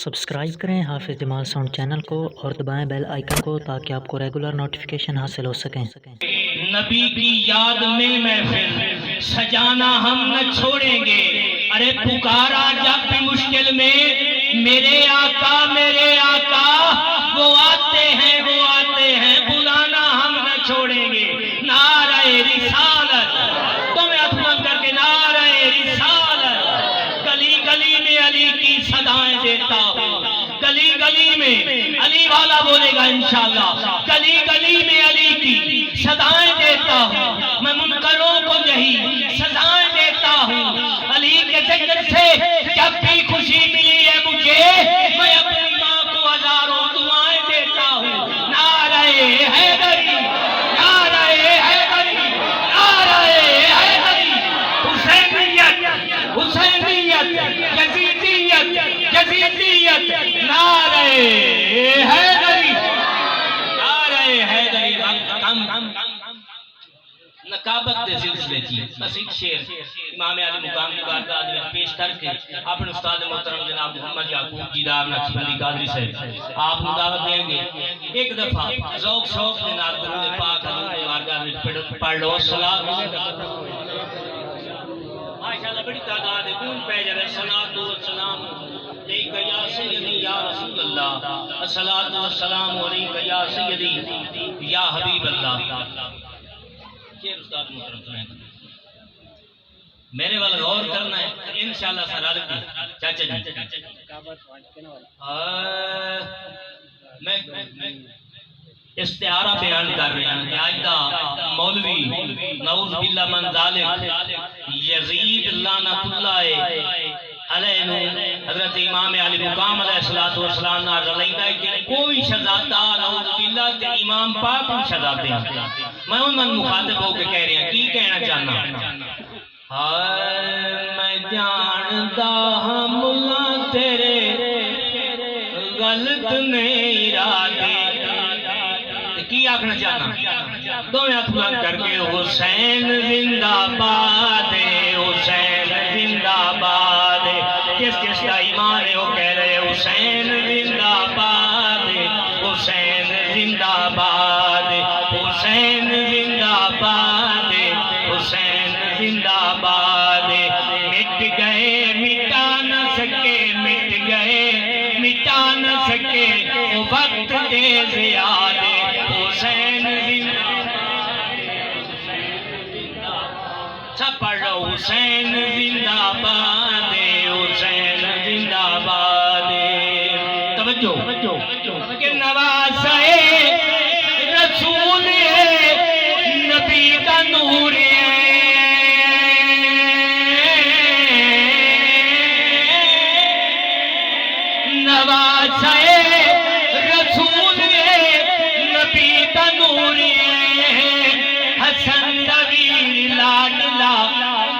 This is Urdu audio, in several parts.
سبسکرائب کریں حافظ جمال ساؤنڈ چینل کو اور دبائیں بیل آئیکن کو تاکہ آپ کو ریگولر نوٹیفیکیشن حاصل ہو سکیں۔ نبی کی یاد میں محفل سجانا ہم نہ چھوڑیں گے۔ ارے پکارا جب بھی مشکل میں میرے آقا وہ آتے ہیں بلانا ہم نہ چھوڑیں گے۔ نعرہ رسالت تمہیں اپنا کر کے نعرہ رسالت، گلی گلی میں علی کی صدائیں دیتا ہوں، گلی گلی میں علی والا بولے گا انشاءاللہ، گلی گلی میں علی کی صدائیں دیتا ہوں، میں منکروں کو یہی سزائیں دیتا ہوں۔ علی کے ذکر سے جب بھی خوشی ملی ہے مجھے، میں اپنی ماں کو ہزاروں دعائیں دیتا ہوں۔ نعرہ حیدری، نعرہ حیدری، نعرہ حیدری، حسینیت، حسینیت، یزیدیت، یزیدیت، نعرہ حیدری، نعرہ حیدری۔ نقابت دے سلسلے تھی بس ایک شعر امام علی مقام کی بارگاہ میں پیش کر کے اپنے استاد محترم جناب محمد یعقوب جیدار نقشبندی قادری صاحب آپ کو دعوت دیں گے۔ ایک دفعہ ذوق شوق کے نال درود پاک حضور کی بارگاہ میں پڑھ لو صلاۃ ماشاءاللہ بڑی تعداد ہے، کون پہ جائے صلاۃ و سلام علیک یا سیدی یا رسول اللہ، الصلاۃ والسلام علیک یا سیدی یا حبیب اللہ۔ شیر استاد محترم سنائیں گے، میرے والا غور کرنا ہے انشاءاللہ سرال کی چاچا جی۔ میں استعارہ بیان کر رہے ہیں کہ آج دا مولوی نعوذ باللہ من ذالک یزید لعنت اللہ علیہ حضرت امام علی مقام علیہ السلام نہ رلیندہ ہے کہ کوئی شہزادہ نعوذ باللہ کہ امام پاک ان شہزادے ہیں۔ میں ان مخاطب ہو کے کہہ رہے ہیں کی کہنا چاہنا، میں جانتا ہوں ملا تیرے غلط نہیں ارادے، کی آکھنا چاہنا دو ہاتھ بلند کر کے حسین زندہ باد، حسین زندہ باد، کس کس کا ایمان ہے وہ کہہ رہے حسین زندہ باد، حسین زندہ باد، حسین زندہ باد، حسین زندہ باد۔ مٹ گئے مٹا نہ سکے، مٹ گئے مٹا نہ سکے وقت دے زیاد، حسین زندہ سب پڑھ رہو حسین زندہ باد، حسین زندہ باد۔ توجہ کہ نواسہ رسول ہے، نبی کا نور ہے، نواسہ رسول ہے، نبی کا نور ہے، حسن نویر لاڈلا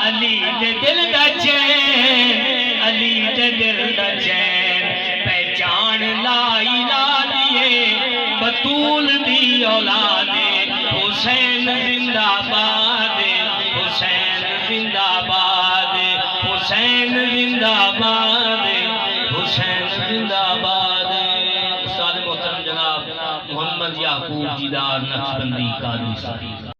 علی دے دل دا چین، علی دے دل دا چین، پہچان لا الہ دیے بطول دی اولاد، حسین زندہ باد، حسین زندہ باد، حسین زندہ باد، حسین زندہ باد۔ استاد محترم جناب محمد یعقوب جیدار نقشبندی قادری صاحب۔